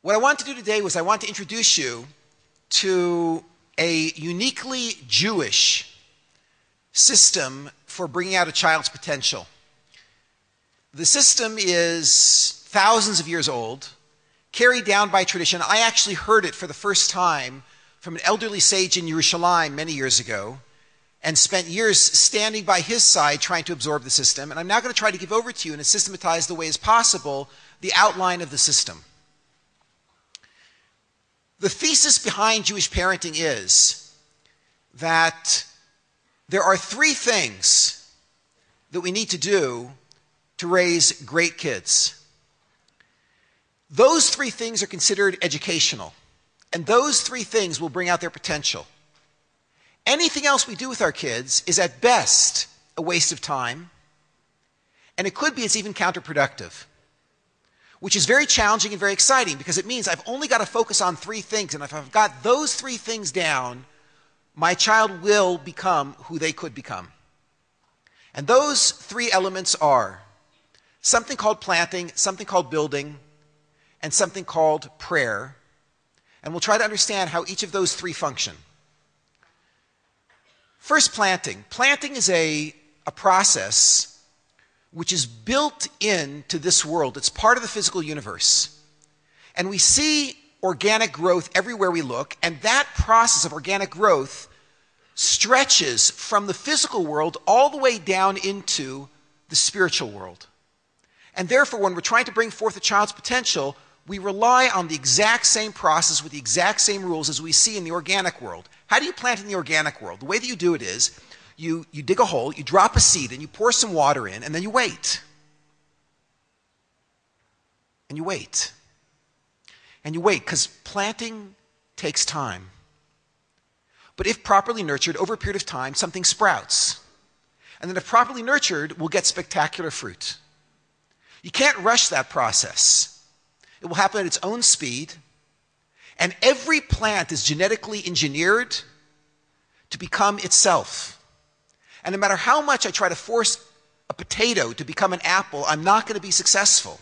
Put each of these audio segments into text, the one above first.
What I want to do today was I want to introduce you to a uniquely Jewish system for bringing out a child's potential. The system is thousands of years old, carried down by tradition. I actually heard it for the first time from an elderly sage in Yerushalayim many years ago and spent years standing by his side trying to absorb the system. And I'm now going to try to give over to you in as systematized a way as possible the outline of the system. The thesis behind Jewish parenting is that there are three things that we need to do to raise great kids. Those three things are considered educational, and those three things will bring out their potential. Anything else we do with our kids is at best a waste of time, and it could be it's even counterproductive, which is very challenging and very exciting because it means I've only got to focus on three things, and if I've got those three things down, my child will become who they could become. And those three elements are something called planting, something called building, and something called prayer. And we'll try to understand how each of those three function. First, planting. Planting is a process which is built into this world. It's part of the physical universe. And we see organic growth everywhere we look, and that process of organic growth stretches from the physical world all the way down into the spiritual world. And therefore, when we're trying to bring forth a child's potential, we rely on the exact same process with the exact same rules as we see in the organic world. How do you plant in the organic world? The way that you do it is you dig a hole, you drop a seed, and you pour some water in, and then you wait. And you wait. And you wait, because planting takes time. But if properly nurtured, over a period of time, something sprouts. And then if properly nurtured, we'll get spectacular fruit. You can't rush that process. It will happen at its own speed. And every plant is genetically engineered to become itself. And no matter how much I try to force a potato to become an apple, I'm not going to be successful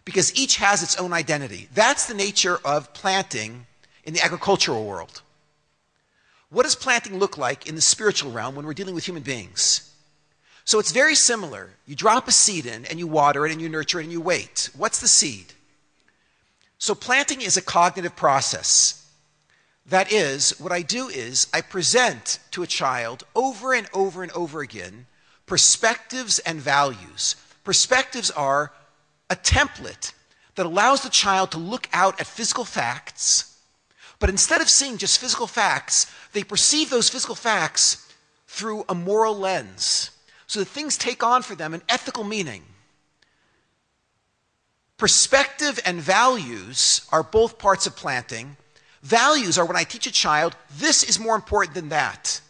because each has its own identity. That's the nature of planting in the agricultural world. What does planting look like in the spiritual realm when we're dealing with human beings? So it's very similar. You drop a seed in and you water it and you nurture it and you wait. What's the seed? So planting is a cognitive process. That is, what I do is I present to a child over and over and over again perspectives and values. Perspectives are a template that allows the child to look out at physical facts, but instead of seeing just physical facts, they perceive those physical facts through a moral lens, so that things take on for them an ethical meaning. Perspective and values are both parts of planting. Values are when I teach a child, this is more important than that.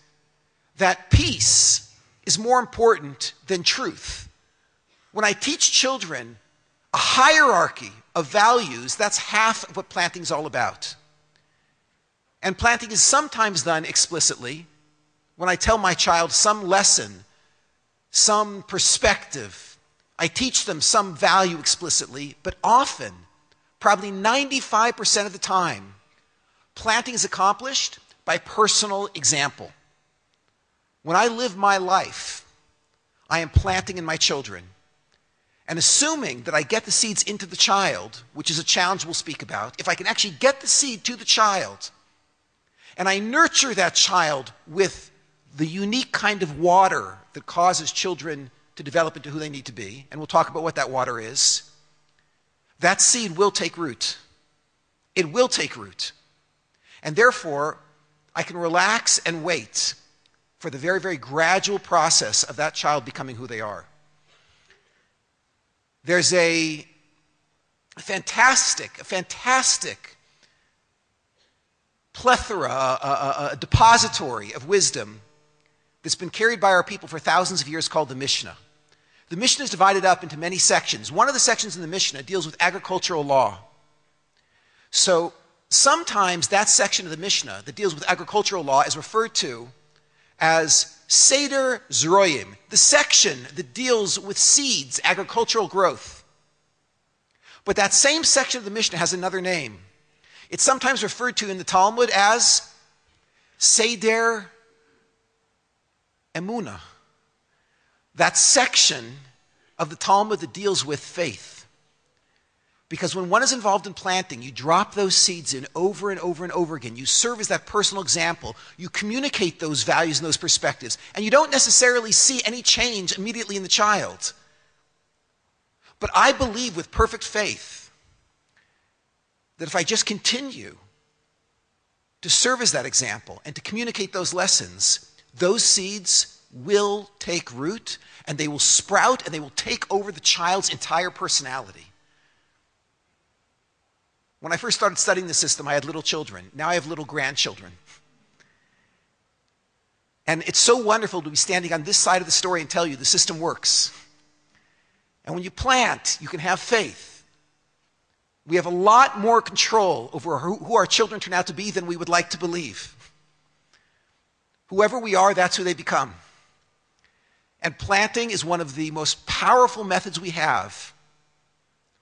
That peace is more important than truth. When I teach children a hierarchy of values, that's half of what planting is all about. And planting is sometimes done explicitly when I tell my child some lesson, some perspective. I teach them some value explicitly, but often, probably 95% of the time, planting is accomplished by personal example. When I live my life, I am planting in my children. And assuming that I get the seeds into the child, which is a challenge we'll speak about, if I can actually get the seed to the child, and I nurture that child with the unique kind of water that causes children to develop into who they need to be, and we'll talk about what that water is, that seed will take root. It will take root. And therefore, I can relax and wait for the very, very gradual process of that child becoming who they are. There's a fantastic plethora, a depository of wisdom that's been carried by our people for thousands of years called the Mishnah. The Mishnah is divided up into many sections. One of the sections in the Mishnah deals with agricultural law. So sometimes that section of the Mishnah that deals with agricultural law is referred to as Seder Zroyim, the section that deals with seeds, agricultural growth. But that same section of the Mishnah has another name. It's sometimes referred to in the Talmud as Seder Emunah. That section of the Talmud that deals with faith. Because when one is involved in planting, you drop those seeds in over and over and over again. You serve as that personal example. You communicate those values and those perspectives. And you don't necessarily see any change immediately in the child. But I believe with perfect faith that if I just continue to serve as that example and to communicate those lessons, those seeds will take root and they will sprout and they will take over the child's entire personality. When I first started studying the system, I had little children. Now I have little grandchildren. And it's so wonderful to be standing on this side of the story and tell you the system works. And when you plant, you can have faith. We have a lot more control over who our children turn out to be than we would like to believe. Whoever we are, that's who they become. And planting is one of the most powerful methods we have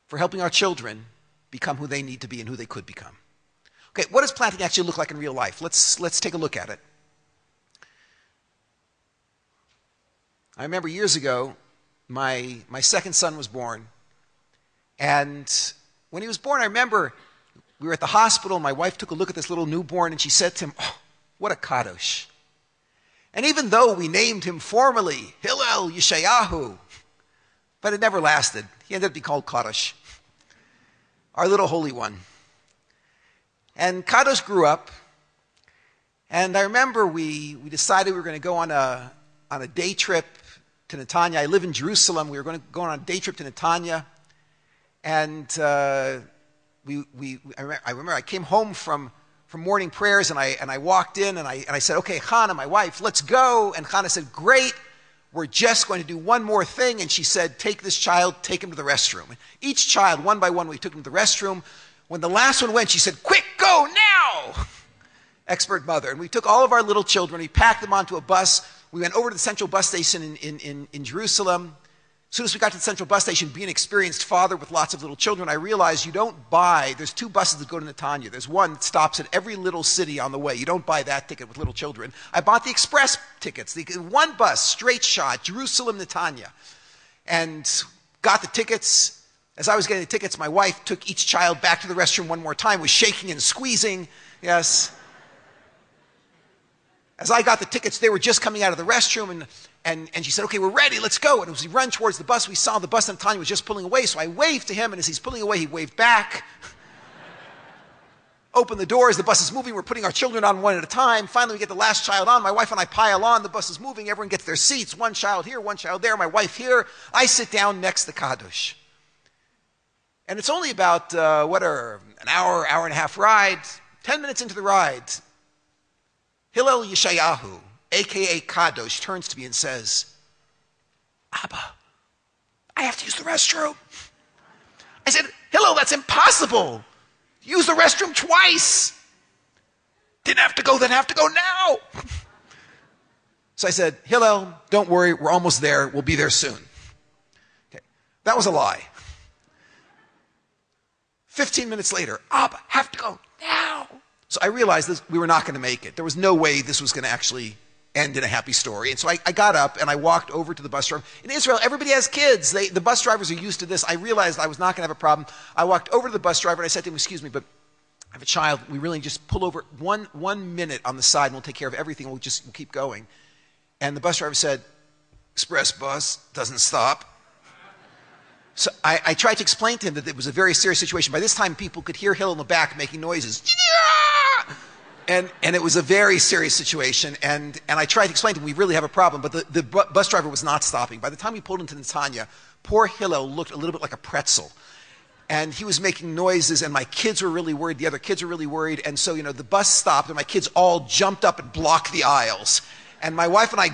for helping our children become who they need to be and who they could become. Okay, what does planting actually look like in real life? Let's take a look at it. I remember years ago, my second son was born. And when he was born, I remember we were at the hospital. My wife took a look at this little newborn and she said to him, "Oh, what a kadosh." And even though we named him formally Hillel Yeshayahu, but it never lasted. He ended up being called Kadosh, our little holy one. And Kadosh grew up, and I remember we decided we were going to go on a day trip to Netanya. I live in Jerusalem. We were going to go on a day trip to Netanya, and I remember I came home from morning prayers, and I walked in, and I said, "Okay, Hannah, my wife, let's go." And Hannah said, "Great, we're just going to do one more thing." And she said, "Take this child, take him to the restroom." And each child, one by one, we took him to the restroom. When the last one went, she said, "Quick, go now!" Expert mother. And we took all of our little children, we packed them onto a bus. We went over to the central bus station in Jerusalem. As soon as we got to the central bus station, being an experienced father with lots of little children, I realized you don't buy, there's two buses that go to Netanya. There's one that stops at every little city on the way. You don't buy that ticket with little children. I bought the express tickets, one bus, straight shot, Jerusalem, Netanya. And got the tickets. As I was getting the tickets, my wife took each child back to the restroom one more time, was shaking and squeezing, yes. As I got the tickets, they were just coming out of the restroom, and she said, "Okay, we're ready, let's go." And as we run towards the bus, we saw the bus, and Tanya was just pulling away, so I waved to him, and as he's pulling away, he waved back. Open the doors, the bus is moving, we're putting our children on one at a time. Finally, we get the last child on, my wife and I pile on, the bus is moving, everyone gets their seats, one child here, one child there, my wife here. I sit down next to Kadosh. And it's only about, an hour and a half ride. 10 minutes into the ride, Hillel Yeshayahu, a.k.a. Kadosh, turns to me and says, "Abba, I have to use the restroom." I said, "Hillel, that's impossible. Use the restroom twice. Didn't have to go then, have to go now." So I said, "Hillel, don't worry, we're almost there. We'll be there soon." Okay. That was a lie. 15 minutes later, "Abba, have to go now." So I realized we were not going to make it. There was no way this was going to actually end in a happy story. And so I got up and I walked over to the bus driver. In Israel, everybody has kids. The bus drivers are used to this. I realized I was not going to have a problem. I walked over to the bus driver and I said to him, "Excuse me, but I have a child. We really just pull over 1 minute on the side and we'll take care of everything. We'll keep going." And the bus driver said, "Express bus doesn't stop." So I tried to explain to him that it was a very serious situation. By this time, people could hear Hill in the back making noises. And it was a very serious situation. And I tried to explain to him, we really have a problem. But the bus driver was not stopping. By the time we pulled into Netanya, poor Hillel looked a little bit like a pretzel. And he was making noises, and my kids were really worried. The other kids were really worried. And so, the bus stopped, and my kids all jumped up and blocked the aisles. And my wife and I